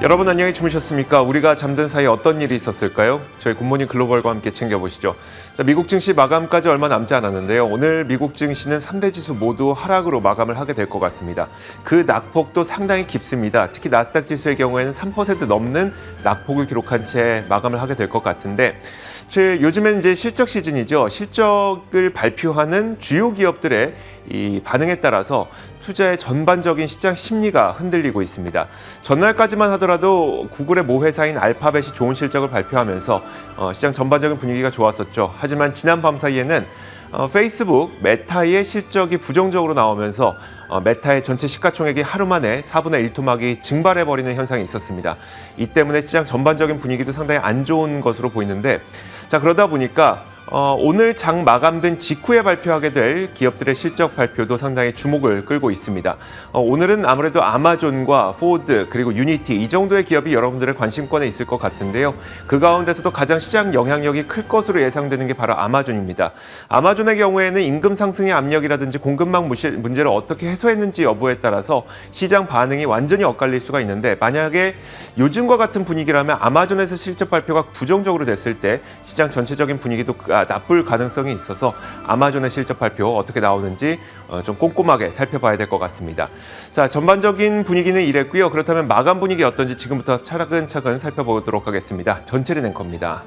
여러분 안녕히 주무셨습니까? 우리가 잠든 사이에 어떤 일이 있었을까요? 저희 굿모닝 글로벌과 함께 챙겨보시죠. 자, 미국 증시 마감까지 얼마 남지 않았는데요. 오늘 미국 증시는 3대 지수 모두 하락으로 마감을 하게 될 것 같습니다. 그 낙폭도 상당히 깊습니다. 특히 나스닥 지수의 경우에는 3% 넘는 낙폭을 기록한 채 마감을 하게 될 것 같은데 요즘엔 이제 실적 시즌이죠. 실적을 발표하는 주요 기업들의 이 반응에 따라서 투자의 전반적인 시장 심리가 흔들리고 있습니다. 전날까지만 하더라도 구글의 모 회사인 알파벳이 좋은 실적을 발표하면서 시장 전반적인 분위기가 좋았었죠. 하지만 지난 밤 사이에는 페이스북, 메타의 실적이 부정적으로 나오면서 메타의 전체 시가총액이 하루 만에 4분의 1 토막이 증발해버리는 현상이 있었습니다. 이 때문에 시장 전반적인 분위기도 상당히 안 좋은 것으로 보이는데 자 그러다 보니까 오늘 장 마감된 직후에 발표하게 될 기업들의 실적 발표도 상당히 주목을 끌고 있습니다. 오늘은 아무래도 아마존과 포드 그리고 유니티 이 정도의 기업이 여러분들의 관심권에 있을 것 같은데요. 그 가운데서도 가장 시장 영향력이 클 것으로 예상되는 게 바로 아마존입니다. 아마존의 경우에는 임금 상승의 압력이라든지 공급망 문제를 어떻게 해소했는지 여부에 따라서 시장 반응이 완전히 엇갈릴 수가 있는데 만약에 요즘과 같은 분위기라면 아마존에서 실적 발표가 부정적으로 됐을 때 시장 전체적인 분위기도 나쁠 가능성이 있어서 아마존의 실적 발표 어떻게 나오는지 좀 꼼꼼하게 살펴봐야 될 것 같습니다. 자, 전반적인 분위기는 이랬고요. 그렇다면 마감 분위기 어떤지 지금부터 차근차근 살펴보도록 하겠습니다. 전체리 앵커입니다.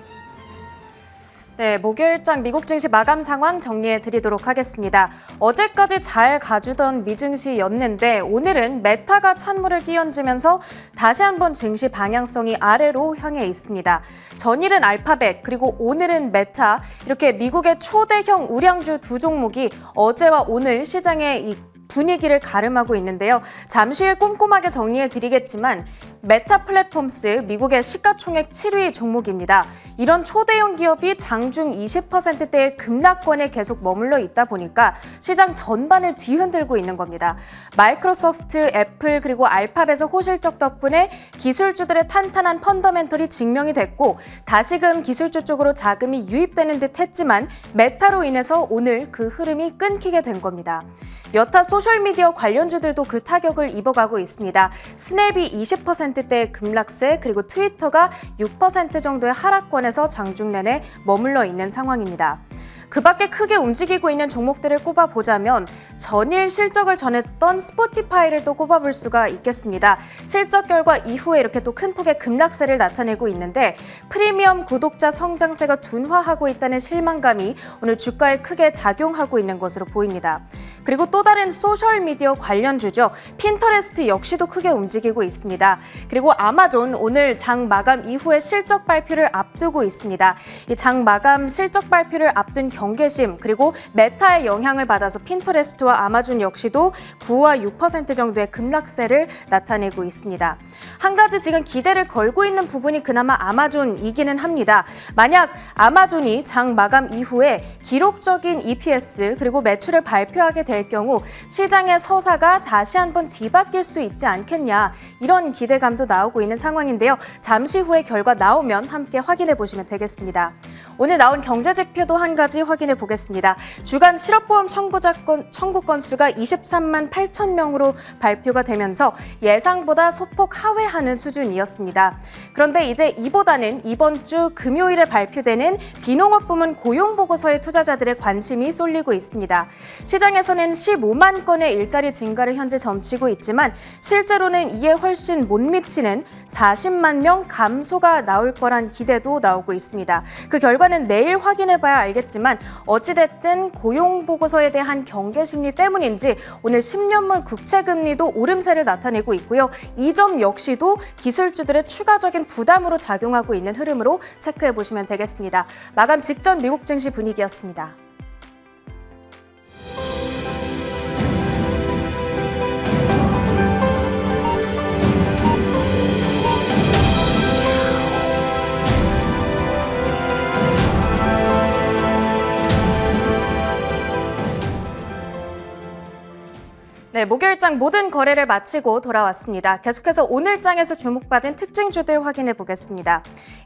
네, 목요일장 미국 증시 마감 상황 정리해 드리도록 하겠습니다. 어제까지 잘 가주던 미증시였는데 오늘은 메타가 찬물을 끼얹으면서 다시 한번 증시 방향성이 아래로 향해 있습니다. 전일은 알파벳 그리고 오늘은 메타 이렇게 미국의 초대형 우량주 두 종목이 어제와 오늘 시장의 분위기를 가름하고 있는데요. 잠시 후에 꼼꼼하게 정리해 드리겠지만 메타 플랫폼스 미국의 시가총액 7위 종목입니다. 이런 초대형 기업이 장중 20%대의 급락권에 계속 머물러 있다 보니까 시장 전반을 뒤흔들고 있는 겁니다. 마이크로소프트, 애플 그리고 알파벳의 호실적 덕분에 기술주들의 탄탄한 펀더멘털이 증명이 됐고 다시금 기술주 쪽으로 자금이 유입되는 듯 했지만 메타로 인해서 오늘 그 흐름이 끊기게 된 겁니다. 여타 소셜미디어 관련주들도 그 타격을 입어가고 있습니다. 스냅이 20%대의 급락세 그리고 트위터가 6% 정도의 하락권에서 장중 내내 머물러 있는 상황입니다. 그 밖에 크게 움직이고 있는 종목들을 꼽아보자면 전일 실적을 전했던 스포티파이를 또 꼽아볼 수가 있겠습니다. 실적 결과 이후에 이렇게 또 큰 폭의 급락세를 나타내고 있는데 프리미엄 구독자 성장세가 둔화하고 있다는 실망감이 오늘 주가에 크게 작용하고 있는 것으로 보입니다. 그리고 또 다른 소셜미디어 관련주죠. 핀터레스트 역시도 크게 움직이고 있습니다. 그리고 아마존 오늘 장 마감 이후에 실적 발표를 앞두고 있습니다. 이 장 마감 실적 발표를 앞둔 경계심 그리고 메타의 영향을 받아서 핀터레스트와 아마존 역시도 9와 6% 정도의 급락세를 나타내고 있습니다. 한 가지 지금 기대를 걸고 있는 부분이 그나마 아마존이기는 합니다. 만약 아마존이 장 마감 이후에 기록적인 EPS 그리고 매출을 발표하게 될 경우 시장의 서사가 다시 한번 뒤바뀔 수 있지 않겠냐 이런 기대감도 나오고 있는 상황인데요. 잠시 후에 결과 나오면 함께 확인해 보시면 되겠습니다. 오늘 나온 경제지표도 한 가지 확인해 보겠습니다. 주간 실업보험 청구 건수가 23만 8천 명으로 발표가 되면서 예상보다 소폭 하회하는 수준이었습니다. 그런데 이제 이보다는 이번 주 금요일에 발표되는 비농업 부문 고용보고서에 투자자들의 관심이 쏠리고 있습니다. 시장에서는 15만 건의 일자리 증가를 현재 점치고 있지만 실제로는 이에 훨씬 못 미치는 40만 명 감소가 나올 거란 기대도 나오고 있습니다. 그 결과는 내일 확인해봐야 알겠지만 어찌됐든 고용보고서에 대한 경계심리 때문인지 오늘 10년물 국채금리도 오름세를 나타내고 있고요. 이 점 역시도 기술주들의 추가적인 부담으로 작용하고 있는 흐름으로 체크해보시면 되겠습니다. 마감 직전 미국 증시 분위기였습니다. 네, 목요일장 모든 거래를 마치고 돌아왔습니다. 계속해서 오늘 장에서 주목받은 특징주들 확인해 보겠습니다.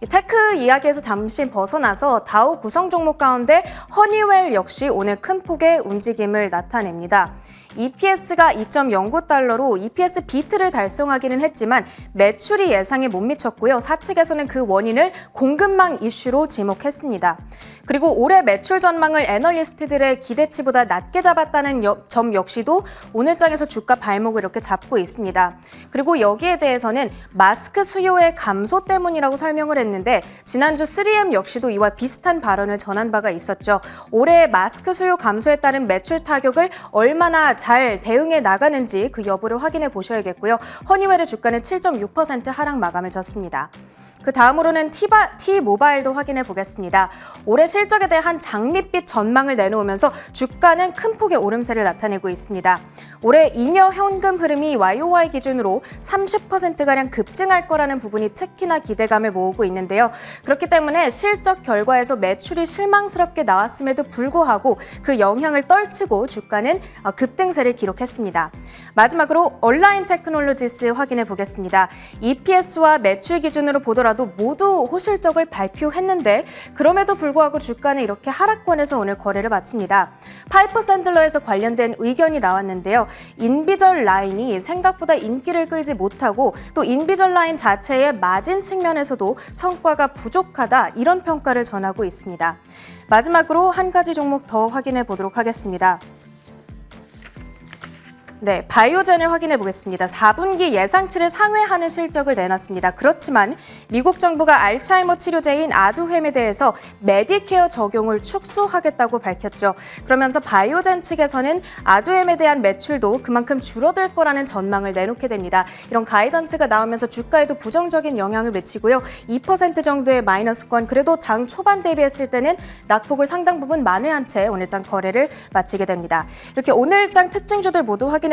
테크 이야기에서 잠시 벗어나서 다우 구성 종목 가운데 허니웰 역시 오늘 큰 폭의 움직임을 나타냅니다. EPS가 2.09달러로 EPS 비트를 달성하기는 했지만 매출이 예상에 못 미쳤고요. 사측에서는 그 원인을 공급망 이슈로 지목했습니다. 그리고 올해 매출 전망을 애널리스트들의 기대치보다 낮게 잡았다는 점 역시도 오늘장에서 주가 발목을 이렇게 잡고 있습니다. 그리고 여기에 대해서는 마스크 수요의 감소 때문이라고 설명을 했는데 지난주 3M 역시도 이와 비슷한 발언을 전한 바가 있었죠. 올해 마스크 수요 감소에 따른 매출 타격을 얼마나 잘 대응해 나가는지 그 여부를 확인해 보셔야겠고요. 허니웰의 주가는 7.6% 하락 마감을 졌습니다. 그 다음으로는 T모바일도 확인해 보겠습니다. 올해 실적에 대한 장밋빛 전망을 내놓으면서 주가는 큰 폭의 오름세를 나타내고 있습니다. 올해 잉여 현금 흐름이 YOY 기준으로 30%가량 급증할 거라는 부분이 특히나 기대감을 모으고 있는데요. 그렇기 때문에 실적 결과에서 매출이 실망스럽게 나왔음에도 불구하고 그 영향을 떨치고 주가는 급등세를 기록했습니다. 마지막으로 온라인 테크놀로지스 확인해 보겠습니다. EPS와 매출 기준으로 보더라도 모두 호실적을 발표했는데 그럼에도 불구하고 주가는 이렇게 하락권에서 오늘 거래를 마칩니다. 파이퍼 샌들러에서 관련된 의견이 나왔는데요. 인비절 라인이 생각보다 인기를 끌지 못하고 또 인비절 라인 자체의 마진 측면에서도 성과가 부족하다 이런 평가를 전하고 있습니다. 마지막으로 한 가지 종목 더 확인해 보도록 하겠습니다. 네, 바이오젠을 확인해 보겠습니다. 4분기 예상치를 상회하는 실적을 내놨습니다. 그렇지만 미국 정부가 알츠하이머 치료제인 아두햄에 대해서 메디케어 적용을 축소하겠다고 밝혔죠. 그러면서 바이오젠 측에서는 아두햄에 대한 매출도 그만큼 줄어들 거라는 전망을 내놓게 됩니다. 이런 가이던스가 나오면서 주가에도 부정적인 영향을 미치고요. 2% 정도의 마이너스권, 그래도 장 초반 대비했을 때는 낙폭을 상당 부분 만회한 채 오늘장 거래를 마치게 됩니다. 이렇게 오늘장 특징주들 모두 확인해봤고요.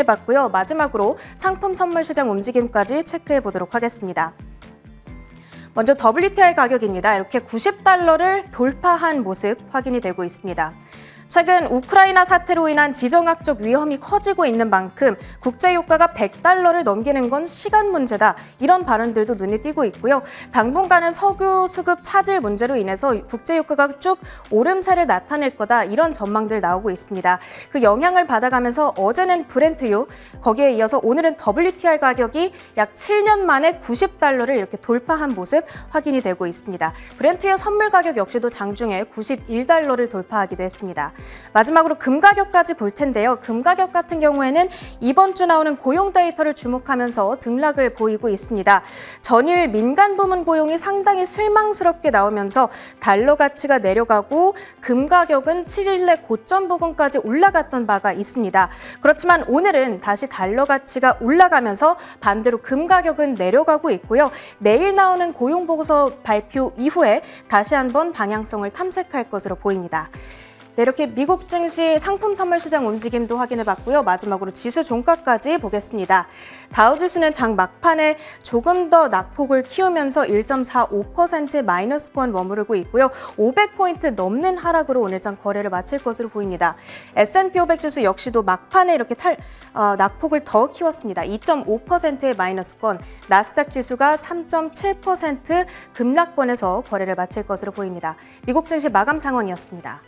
마지막으로 상품 선물 시장 움직임까지 체크해 보도록 하겠습니다. 먼저 WTI 가격입니다. 이렇게 90달러를 돌파한 모습 확인이 되고 있습니다. 최근 우크라이나 사태로 인한 지정학적 위험이 커지고 있는 만큼 국제유가가 100달러를 넘기는 건 시간 문제다. 이런 발언들도 눈에 띄고 있고요. 당분간은 석유 수급 차질 문제로 인해서 국제유가가 쭉 오름세를 나타낼 거다. 이런 전망들 나오고 있습니다. 그 영향을 받아가면서 어제는 브렌트유, 거기에 이어서 오늘은 WTI 가격이 약 7년 만에 90달러를 이렇게 돌파한 모습 확인이 되고 있습니다. 브렌트유 선물 가격 역시도 장중에 91달러를 돌파하기도 했습니다. 마지막으로 금 가격까지 볼 텐데요. 금 가격 같은 경우에는 이번 주 나오는 고용 데이터를 주목하면서 등락을 보이고 있습니다. 전일 민간 부문 고용이 상당히 실망스럽게 나오면서 달러 가치가 내려가고 금 가격은 7일 내 고점 부근까지 올라갔던 바가 있습니다. 그렇지만 오늘은 다시 달러 가치가 올라가면서 반대로 금 가격은 내려가고 있고요. 내일 나오는 고용 보고서 발표 이후에 다시 한번 방향성을 탐색할 것으로 보입니다. 네, 이렇게 미국 증시 상품 선물 시장 움직임도 확인해봤고요. 마지막으로 지수 종가까지 보겠습니다. 다우지수는 장 막판에 조금 더 낙폭을 키우면서 1.45% 마이너스권 머무르고 있고요. 500포인트 넘는 하락으로 오늘장 거래를 마칠 것으로 보입니다. S&P 500 지수 역시도 막판에 이렇게 낙폭을 더 키웠습니다. 2.5%의 마이너스권, 나스닥 지수가 3.7% 급락권에서 거래를 마칠 것으로 보입니다. 미국 증시 마감 상황이었습니다.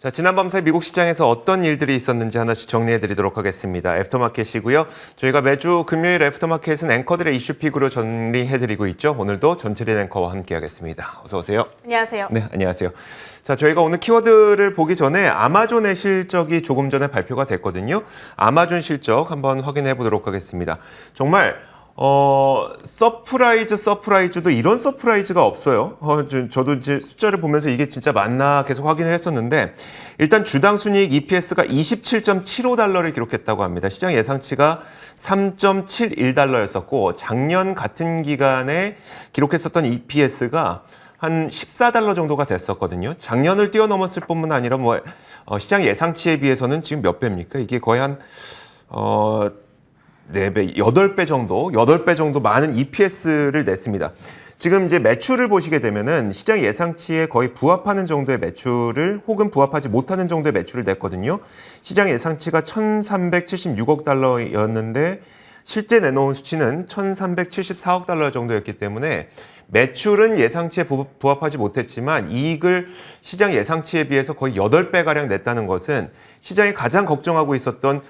자, 지난 밤사이 미국 시장에서 어떤 일들이 있었는지 하나씩 정리해드리도록 하겠습니다. 애프터마켓이고요. 저희가 매주 금요일 애프터마켓은 앵커들의 이슈픽으로 정리해드리고 있죠. 오늘도 전철인 앵커와 함께하겠습니다. 어서 오세요. 안녕하세요. 네, 안녕하세요. 자, 저희가 오늘 키워드를 보기 전에 아마존의 실적이 조금 전에 발표가 됐거든요. 아마존 실적 한번 확인해 보도록 하겠습니다. 정말 서프라이즈도 이런 서프라이즈가 없어요. 저도 이제 숫자를 보면서 이게 진짜 맞나 계속 확인을 했었는데, 일단 주당 순이익 EPS가 27.75달러를 기록했다고 합니다. 시장 예상치가 3.71달러였었고, 작년 같은 기간에 기록했었던 EPS가 한 14달러 정도가 됐었거든요. 작년을 뛰어넘었을 뿐만 아니라 시장 예상치에 비해서는 지금 몇 배입니까? 이게 거의 한 4배, 8배 정도 많은 EPS를 냈습니다. 지금 이제 매출을 보시게 되면은 시장 예상치에 거의 부합하는 정도의 매출을 혹은 부합하지 못하는 정도의 매출을 냈거든요. 시장 예상치가 1,376억 달러였는데 실제 내놓은 수치는 1,374억 달러 정도였기 때문에 매출은 예상치에 부합하지 못했지만 이익을 시장 예상치에 비해서 거의 8배가량 냈다는 것은 시장이 가장 걱정하고 있었던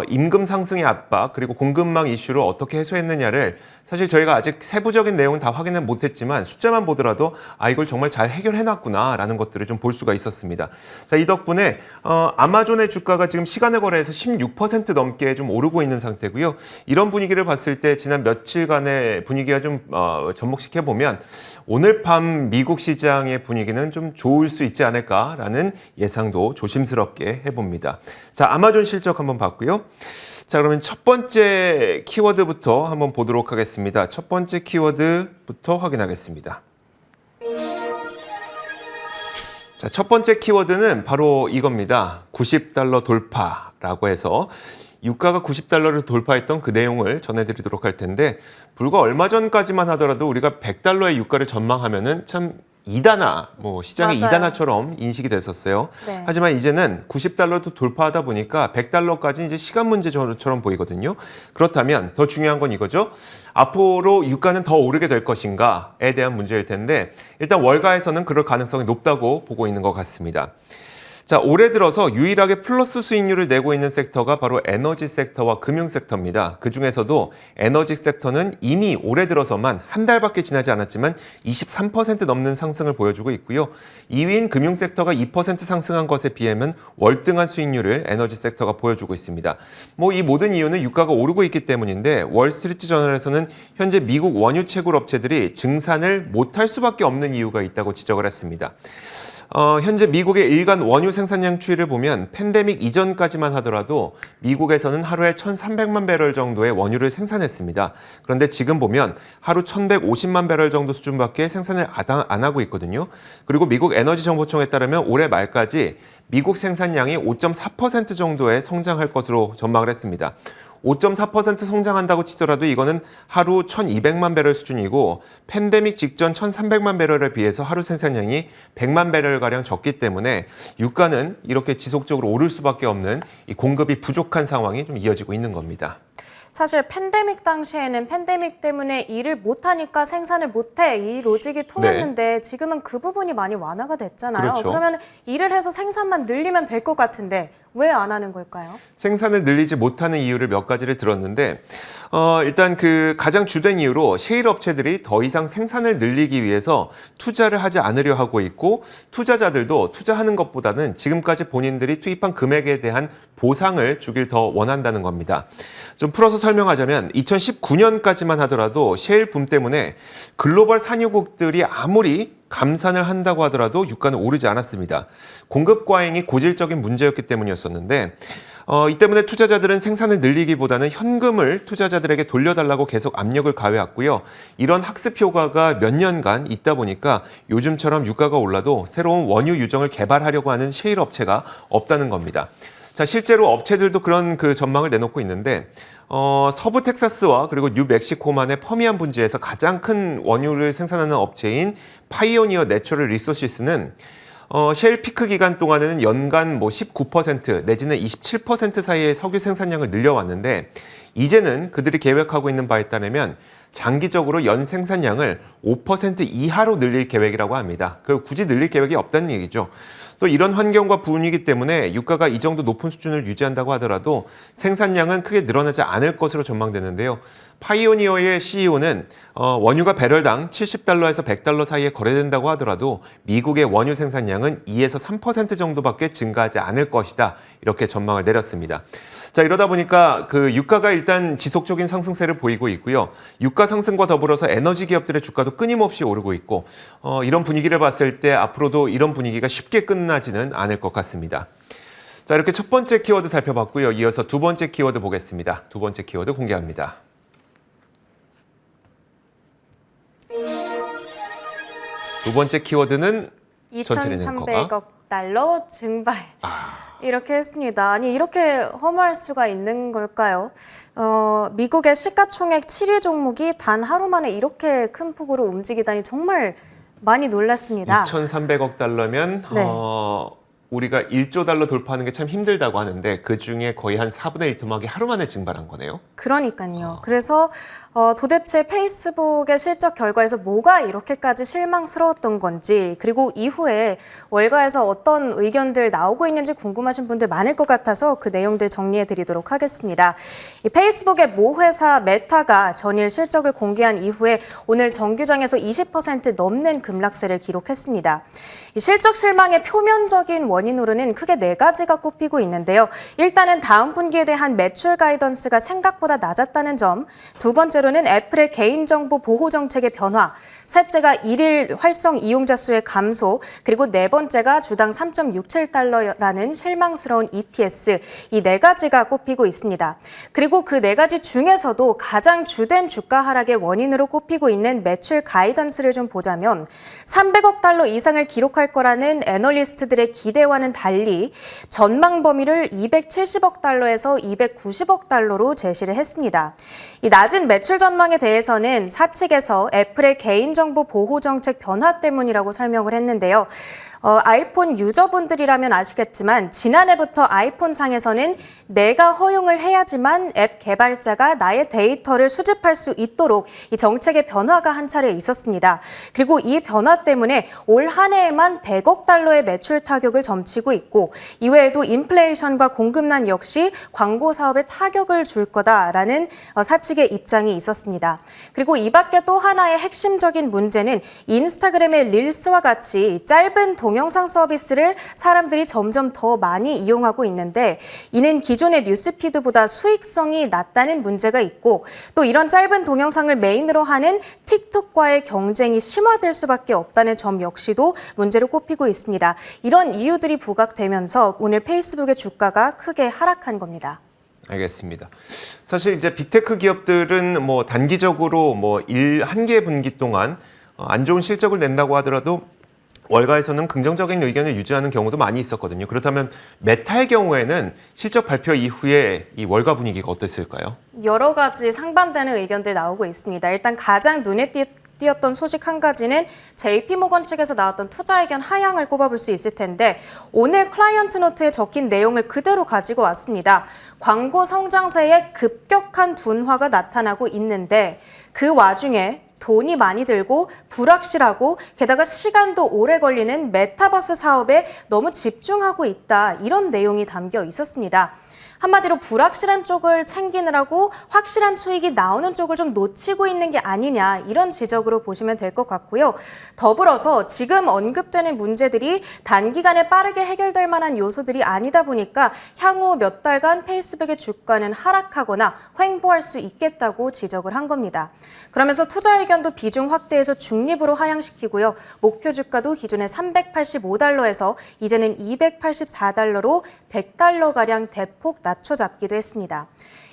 임금 상승의 압박 그리고 공급망 이슈를 어떻게 해소했느냐를 사실 저희가 아직 세부적인 내용은 다 확인은 못했지만 숫자만 보더라도 이걸 정말 잘 해결해놨구나라는 것들을 좀 볼 수가 있었습니다. 자, 이 덕분에 아마존의 주가가 지금 시간을 거래해서 16% 넘게 좀 오르고 있는 상태고요. 이런 분위기를 봤을 때 지난 며칠간의 분위기가 좀 접목시켜보면 오늘 밤 미국 시장의 분위기는 좀 좋을 수 있지 않을까라는 예상도 조심스럽게 해봅니다. 자, 아마존 실적 한번 봤고요. 자, 그러면 첫 번째 키워드부터 한번 보도록 하겠습니다. 첫 번째 키워드부터 확인하겠습니다. 자, 첫 번째 키워드는 바로 이겁니다. 90달러 돌파라고 해서 유가가 90달러를 돌파했던 그 내용을 전해드리도록 할 텐데, 불과 얼마 전까지만 하더라도 우리가 100달러의 유가를 전망하면은 참 이단화, 시장의 맞아요. 이단화처럼 인식이 됐었어요. 네. 하지만 이제는 90달러도 돌파하다 보니까 100달러까지 이제 시간 문제처럼 보이거든요. 그렇다면 더 중요한 건 이거죠. 앞으로 유가는 더 오르게 될 것인가에 대한 문제일 텐데, 일단 월가에서는 그럴 가능성이 높다고 보고 있는 것 같습니다. 자, 올해 들어서 유일하게 플러스 수익률을 내고 있는 섹터가 바로 에너지 섹터와 금융 섹터입니다. 그중에서도 에너지 섹터는 이미 올해 들어서만 한 달밖에 지나지 않았지만 23% 넘는 상승을 보여주고 있고요. 2위인 금융 섹터가 2% 상승한 것에 비하면 월등한 수익률을 에너지 섹터가 보여주고 있습니다. 이 모든 이유는 유가가 오르고 있기 때문인데, 월스트리트 저널에서는 현재 미국 원유 채굴 업체들이 증산을 못할 수밖에 없는 이유가 있다고 지적을 했습니다. 현재 미국의 일간 원유 생산량 추이를 보면 팬데믹 이전까지만 하더라도 미국에서는 하루에 1,300만 배럴 정도의 원유를 생산했습니다. 그런데 지금 보면 하루 1,150만 배럴 정도 수준밖에 생산을 안 하고 있거든요. 그리고 미국 에너지정보청에 따르면 올해 말까지 미국 생산량이 5.4% 정도의 성장할 것으로 전망을 했습니다. 5.4% 성장한다고 치더라도 이거는 하루 1,200만 배럴 수준이고, 팬데믹 직전 1,300만 배럴에 비해서 하루 생산량이 100만 배럴가량 적기 때문에 유가는 이렇게 지속적으로 오를 수밖에 없는 이 공급이 부족한 상황이 좀 이어지고 있는 겁니다. 사실 팬데믹 당시에는 팬데믹 때문에 일을 못하니까 생산을 못해, 이 로직이 통했는데 지금은 그 부분이 많이 완화가 됐잖아요. 그렇죠. 그러면 일을 해서 생산만 늘리면 될 것 같은데 왜 안 하는 걸까요? 생산을 늘리지 못하는 이유를 몇 가지를 들었는데, 일단 그 가장 주된 이유로 셰일 업체들이 더 이상 생산을 늘리기 위해서 투자를 하지 않으려 하고 있고, 투자자들도 투자하는 것보다는 지금까지 본인들이 투입한 금액에 대한 보상을 주길 더 원한다는 겁니다. 좀 풀어서 설명하자면 2019년까지만 하더라도 셰일 붐 때문에 글로벌 산유국들이 아무리 감산을 한다고 하더라도 유가는 오르지 않았습니다. 공급 과잉이 고질적인 문제였기 때문이었었는데, 이 때문에 투자자들은 생산을 늘리기보다는 현금을 투자자들에게 돌려달라고 계속 압력을 가해왔고요. 이런 학습 효과가 몇 년간 있다 보니까 요즘처럼 유가가 올라도 새로운 원유 유정을 개발하려고 하는 셰일 업체가 없다는 겁니다. 자, 실제로 업체들도 그런 그 전망을 내놓고 있는데, 서부 텍사스와 그리고 뉴멕시코만의 퍼미안 분지에서 가장 큰 원유를 생산하는 업체인 파이오니어 내추럴 리소시스는 셰일 피크 기간 동안에는 연간 19% 내지는 27% 사이의 석유 생산량을 늘려왔는데, 이제는 그들이 계획하고 있는 바에 따르면 장기적으로 연 생산량을 5% 이하로 늘릴 계획이라고 합니다. 굳이 늘릴 계획이 없다는 얘기죠. 또 이런 환경과 분위기 때문에 유가가 이 정도 높은 수준을 유지한다고 하더라도 생산량은 크게 늘어나지 않을 것으로 전망되는데요. 파이오니어의 CEO는 원유가 배럴당 70달러에서 100달러 사이에 거래된다고 하더라도 미국의 원유 생산량은 2에서 3% 정도밖에 증가하지 않을 것이다. 이렇게 전망을 내렸습니다. 자, 이러다 보니까 유가가 일단 지속적인 상승세를 보이고 있고요. 유가 상승과 더불어서 에너지 기업들의 주가도 끊임없이 오르고 있고 이런 분위기를 봤을 때 앞으로도 이런 분위기가 쉽게 끝나지는 않을 것 같습니다. 자, 이렇게 첫 번째 키워드 살펴봤고요. 이어서 두 번째 키워드 보겠습니다. 두 번째 키워드 공개합니다. 두 번째 키워드는 전체 랭커가 2,300억 달러 증발. 이렇게 했습니다. 아니, 이렇게 허무할 수가 있는 걸까요? 미국의 시가총액 7위 종목이 단 하루 만에 이렇게 큰 폭으로 움직이다니 정말 많이 놀랐습니다. 2,300억 달러면 네. 우리가 1조 달러 돌파하는 게 참 힘들다고 하는데 그중에 거의 한 4분의 1 토막이 하루 만에 증발한 거네요. 그러니까요. 그래서 도대체 페이스북의 실적 결과에서 뭐가 이렇게까지 실망스러웠던 건지, 그리고 이후에 월가에서 어떤 의견들 나오고 있는지 궁금하신 분들 많을 것 같아서 그 내용들 정리해 드리도록 하겠습니다. 이 페이스북의 모 회사 메타가 전일 실적을 공개한 이후에 오늘 정규장에서 20% 넘는 급락세를 기록했습니다. 이 실적 실망의 표면적인 원인으로는 크게 네 가지가 꼽히고 있는데요. 일단은 다음 분기에 대한 매출 가이던스가 생각보다 낮았다는 점, 두 번째로는 애플의 개인정보 보호 정책의 변화, 셋째가 일일 활성 이용자 수의 감소, 그리고 네 번째가 주당 3.67달러라는 실망스러운 EPS, 이 네 가지가 꼽히고 있습니다. 그리고 그 네 가지 중에서도 가장 주된 주가 하락의 원인으로 꼽히고 있는 매출 가이던스를 좀 보자면 300억 달러 이상을 기록할 거라는 애널리스트들의 기대와는 달리 전망 범위를 270억 달러에서 290억 달러로 제시를 했습니다. 이 낮은 매출 전망에 대해서는 사측에서 애플의 개인정보 보호 정책 변화 때문이라고 설명을 했는데요. 아이폰 유저분들이라면 아시겠지만 지난해부터 아이폰 상에서는 내가 허용을 해야지만 앱 개발자가 나의 데이터를 수집할 수 있도록 이 정책의 변화가 한 차례 있었습니다. 그리고 이 변화 때문에 올 한 해에만 100억 달러의 매출 타격을 점치고 있고, 이외에도 인플레이션과 공급난 역시 광고 사업에 타격을 줄 거다라는 사측의 입장이 있었습니다. 그리고 이 밖에 또 하나의 핵심적인 문제는 인스타그램의 릴스와 같이 짧은 동영상 서비스를 사람들이 점점 더 많이 이용하고 있는데, 이는 기존의 뉴스피드보다 수익성이 낮다는 문제가 있고, 또 이런 짧은 동영상을 메인으로 하는 틱톡과의 경쟁이 심화될 수밖에 없다는 점 역시도 문제로 꼽히고 있습니다. 이런 이유들이 부각되면서 오늘 페이스북의 주가가 크게 하락한 겁니다. 알겠습니다. 사실 이제 빅테크 기업들은 단기적으로 한 개 분기 동안 안 좋은 실적을 낸다고 하더라도 월가에서는 긍정적인 의견을 유지하는 경우도 많이 있었거든요. 그렇다면 메타의 경우에는 실적 발표 이후에 이 월가 분위기가 어땠을까요? 여러 가지 상반되는 의견들 나오고 있습니다. 일단 가장 눈에 띄었던 소식 한 가지는 JP모건 측에서 나왔던 투자 의견 하향을 꼽아볼 수 있을 텐데, 오늘 클라이언트 노트에 적힌 내용을 그대로 가지고 왔습니다. 광고 성장세에 급격한 둔화가 나타나고 있는데 그 와중에 돈이 많이 들고 불확실하고 게다가 시간도 오래 걸리는 메타버스 사업에 너무 집중하고 있다, 이런 내용이 담겨 있었습니다. 한마디로 불확실한 쪽을 챙기느라고 확실한 수익이 나오는 쪽을 좀 놓치고 있는 게 아니냐, 이런 지적으로 보시면 될 것 같고요. 더불어서 지금 언급되는 문제들이 단기간에 빠르게 해결될 만한 요소들이 아니다 보니까 향후 몇 달간 페이스북의 주가는 하락하거나 횡보할 수 있겠다고 지적을 한 겁니다. 그러면서 투자 의견도 비중 확대해서 중립으로 하향시키고요. 목표 주가도 기존의 385달러에서 이제는 284달러로 100달러가량 대폭 낮춰잡기도 했습니다.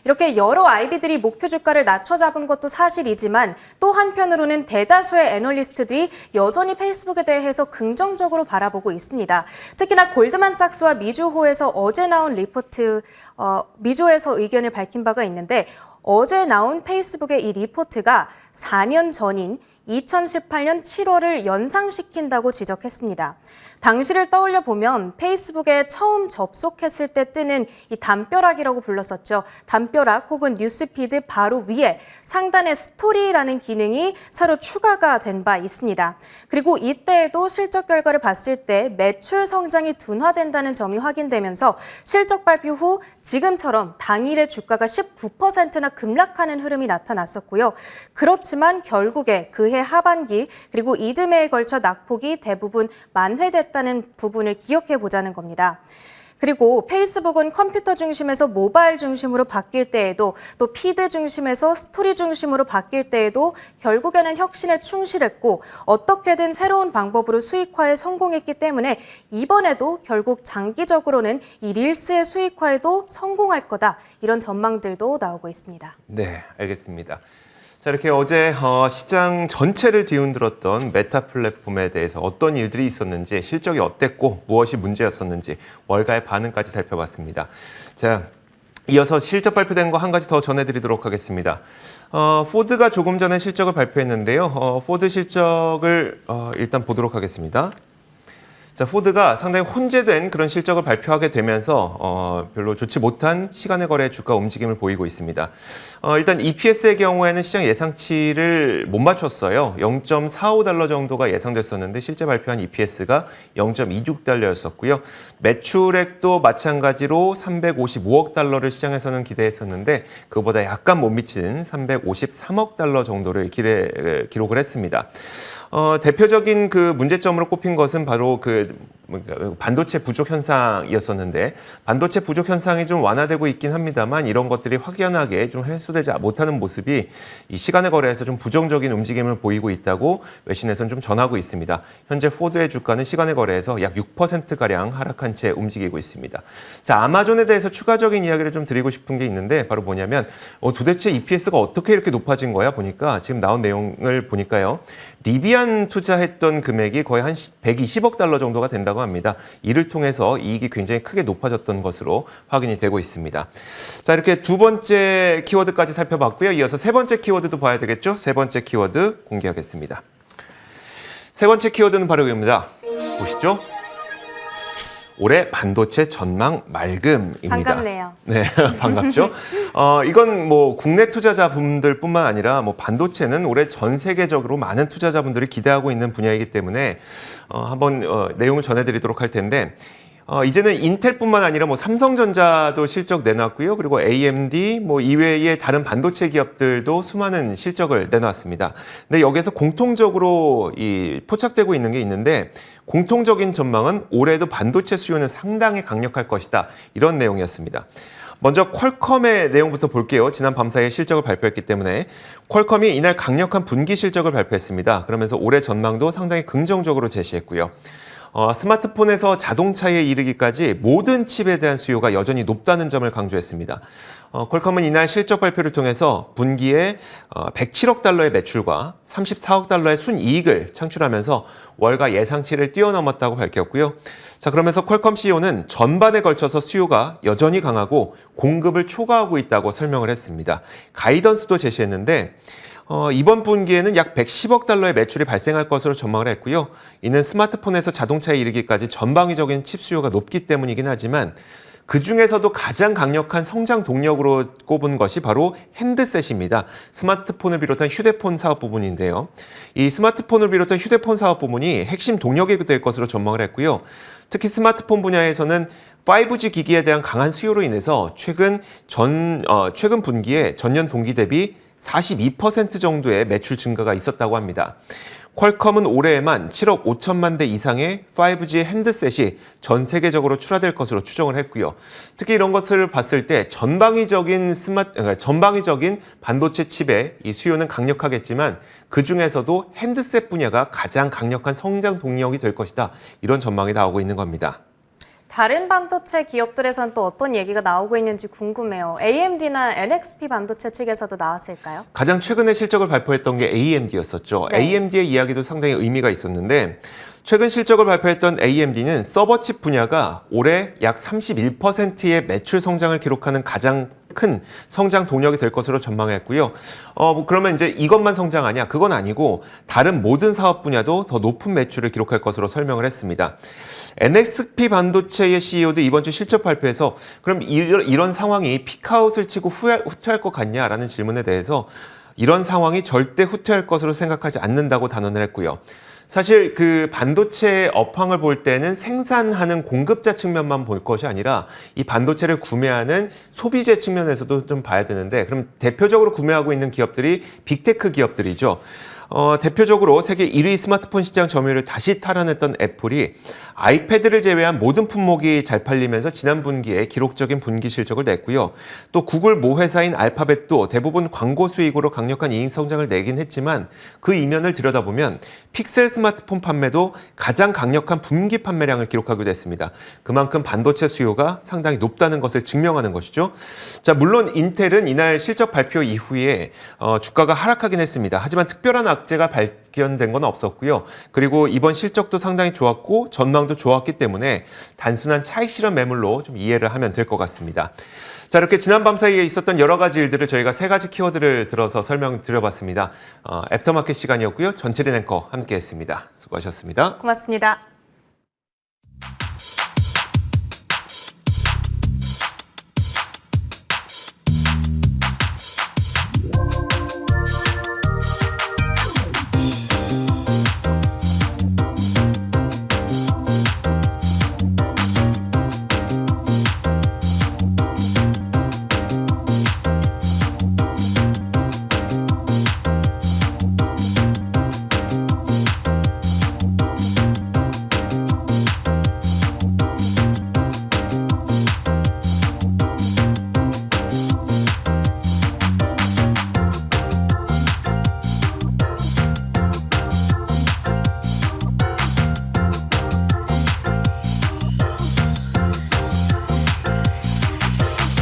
이렇게 여러 IB들이 목표 주가를 낮춰잡은 것도 사실이지만, 또 한편으로는 대다수의 애널리스트들이 여전히 페이스북에 대해서 긍정적으로 바라보고 있습니다. 특히나 골드만삭스와 미주호에서 어제 나온 리포트, 미주호에서 의견을 밝힌 바가 있는데, 어제 나온 페이스북의 이 리포트가 4년 전인 2018년 7월을 연상시킨다고 지적했습니다. 당시를 떠올려 보면 페이스북에 처음 접속했을 때 뜨는 이 담벼락이라고 불렀었죠. 담벼락 혹은 뉴스피드 바로 위에 상단에 스토리라는 기능이 새로 추가가 된 바 있습니다. 그리고 이때에도 실적 결과를 봤을 때 매출 성장이 둔화된다는 점이 확인되면서 실적 발표 후 지금처럼 당일의 주가가 19%나 급락하는 흐름이 나타났었고요. 그렇지만 결국에 그해 하반기 그리고 이듬해에 걸쳐 낙폭이 대부분 만회됐다는 부분을 기억해 보자는 겁니다. 그리고 페이스북은 컴퓨터 중심에서 모바일 중심으로 바뀔 때에도 또 피드 중심에서 스토리 중심으로 바뀔 때에도 결국에는 혁신에 충실했고 어떻게든 새로운 방법으로 수익화에 성공했기 때문에 이번에도 결국 장기적으로는 이 릴스의 수익화에도 성공할 거다. 이런 전망들도 나오고 있습니다. 네, 알겠습니다. 자, 이렇게 어제 시장 전체를 뒤흔들었던 메타 플랫폼에 대해서 어떤 일들이 있었는지, 실적이 어땠고 무엇이 문제였었는지 월가의 반응까지 살펴봤습니다. 자, 이어서 실적 발표된 거 한 가지 더 전해드리도록 하겠습니다. 포드가 조금 전에 실적을 발표했는데요. 포드 실적을 일단 보도록 하겠습니다. 자, 포드가 상당히 혼재된 그런 실적을 발표하게 되면서 별로 좋지 못한 시간의 거래 주가 움직임을 보이고 있습니다. 일단 EPS의 경우에는 시장 예상치를 못 맞췄어요. 0.45달러 정도가 예상됐었는데 실제 발표한 EPS가 0.26달러였었고요. 매출액도 마찬가지로 355억 달러를 시장에서는 기대했었는데 그보다 약간 못 미친 353억 달러 정도를 기록을 했습니다. 대표적인 그 문제점으로 꼽힌 것은 바로 반도체 부족 현상이었었는데 반도체 부족 현상이 좀 완화되고 있긴 합니다만 이런 것들이 확연하게 좀 해소되지 못하는 모습이 이 시간의 거래에서 좀 부정적인 움직임을 보이고 있다고 외신에서는 좀 전하고 있습니다. 현재 포드의 주가는 시간의 거래에서 약 6%가량 하락한 채 움직이고 있습니다. 자, 아마존에 대해서 추가적인 이야기를 좀 드리고 싶은 게 있는데 바로 뭐냐면 도대체 EPS가 어떻게 이렇게 높아진 거야 보니까 지금 나온 내용을 보니까요. 리비안 투자했던 금액이 거의 한 120억 달러 정도가 된다고 합니다. 이를 통해서 이익이 굉장히 크게 높아졌던 것으로 확인이 되고 있습니다. 자, 이렇게 두 번째 키워드까지 살펴봤고요. 이어서 세 번째 키워드도 봐야 되겠죠? 세 번째 키워드 공개하겠습니다. 세 번째 키워드는 바로 이겁니다. 보시죠. 올해 반도체 전망 맑음입니다. 반갑네요. 네, 반갑죠. 이건 뭐 국내 투자자분들뿐만 아니라 뭐 반도체는 올해 전 세계적으로 많은 투자자분들이 기대하고 있는 분야이기 때문에 한번 내용을 전해드리도록 할 텐데. 이제는 인텔뿐만 아니라 뭐 삼성전자도 실적 내놨고요. 그리고 AMD 뭐 이외의 다른 반도체 기업들도 수많은 실적을 내놨습니다. 근데 여기서 공통적으로 포착되고 있는 게 있는데 공통적인 전망은 올해도 반도체 수요는 상당히 강력할 것이다. 이런 내용이었습니다. 먼저 퀄컴의 내용부터 볼게요. 지난 밤사이에 실적을 발표했기 때문에 퀄컴이 이날 강력한 분기 실적을 발표했습니다. 그러면서 올해 전망도 상당히 긍정적으로 제시했고요. 스마트폰에서 자동차에 이르기까지 모든 칩에 대한 수요가 여전히 높다는 점을 강조했습니다. 퀄컴은 이날 실적 발표를 통해서 분기에 107억 달러의 매출과 34억 달러의 순이익을 창출하면서 월가 예상치를 뛰어넘었다고 밝혔고요. 자, 그러면서 퀄컴 CEO는 전반에 걸쳐서 수요가 여전히 강하고 공급을 초과하고 있다고 설명을 했습니다. 가이던스도 제시했는데 이번 분기에는 약 110억 달러의 매출이 발생할 것으로 전망을 했고요. 이는 스마트폰에서 자동차에 이르기까지 전방위적인 칩 수요가 높기 때문이긴 하지만 그중에서도 가장 강력한 성장 동력으로 꼽은 것이 바로 핸드셋입니다. 스마트폰을 비롯한 휴대폰 사업 부분인데요. 이 스마트폰을 비롯한 휴대폰 사업 부분이 핵심 동력이 될 것으로 전망을 했고요. 특히 스마트폰 분야에서는 5G 기기에 대한 강한 수요로 인해서 최근 분기에 전년 동기 대비 42% 정도의 매출 증가가 있었다고 합니다. 퀄컴은 올해에만 7억 5천만 대 이상의 5G 핸드셋이 전 세계적으로 출하될 것으로 추정을 했고요. 특히 이런 것을 봤을 때 전방위적인 반도체 칩의 이 수요는 강력하겠지만 그중에서도 핸드셋 분야가 가장 강력한 성장 동력이 될 것이다. 이런 전망이 나오고 있는 겁니다. 다른 반도체 기업들에서는 또 어떤 얘기가 나오고 있는지 궁금해요. AMD나 NXP 반도체 측에서도 나왔을까요? 가장 최근에 실적을 발표했던 게 AMD였었죠. 네. AMD의 이야기도 상당히 의미가 있었는데 최근 실적을 발표했던 AMD는 서버칩 분야가 올해 약 31%의 매출 성장을 기록하는 가장 큰 성장 동력이 될 것으로 전망했고요. 그러면 이제 이것만 성장하냐? 그건 아니고 다른 모든 사업 분야도 더 높은 매출을 기록할 것으로 설명을 했습니다. NXP 반도체의 CEO도 이번 주 실적 발표에서 그럼 이런 상황이 피크아웃을 치고 후퇴할 것 같냐라는 질문에 대해서 이런 상황이 절대 후퇴할 것으로 생각하지 않는다고 단언을 했고요. 사실 그 반도체 업황을 볼 때는 생산하는 공급자 측면만 볼 것이 아니라 이 반도체를 구매하는 소비재 측면에서도 좀 봐야 되는데, 그럼 대표적으로 구매하고 있는 기업들이 빅테크 기업들이죠. 대표적으로 세계 1위 스마트폰 시장 점유율을 다시 탈환했던 애플이 아이패드를 제외한 모든 품목이 잘 팔리면서 지난 분기에 기록적인 분기 실적을 냈고요. 또 구글 모회사인 알파벳도 대부분 광고 수익으로 강력한 이익 성장을 내긴 했지만 그 이면을 들여다보면 픽셀 스마트폰 판매도 가장 강력한 분기 판매량을 기록하기도 했습니다. 그만큼 반도체 수요가 상당히 높다는 것을 증명하는 것이죠. 자, 물론 인텔은 이날 실적 발표 이후에 주가가 하락하긴 했습니다. 하지만 특별한 악재가 발견된 건 없었고요. 그리고 이번 실적도 상당히 좋았고 전망도 좋았기 때문에 단순한 차익 실현 매물로 좀 이해를 하면 될 것 같습니다. 자, 이렇게 지난 밤 사이에 있었던 여러 가지 일들을 저희가 3가지 키워드를 들어서 설명드려봤습니다. 애프터마켓 시간이었고요. 전체린 앵커 함께했습니다. 수고하셨습니다. 고맙습니다.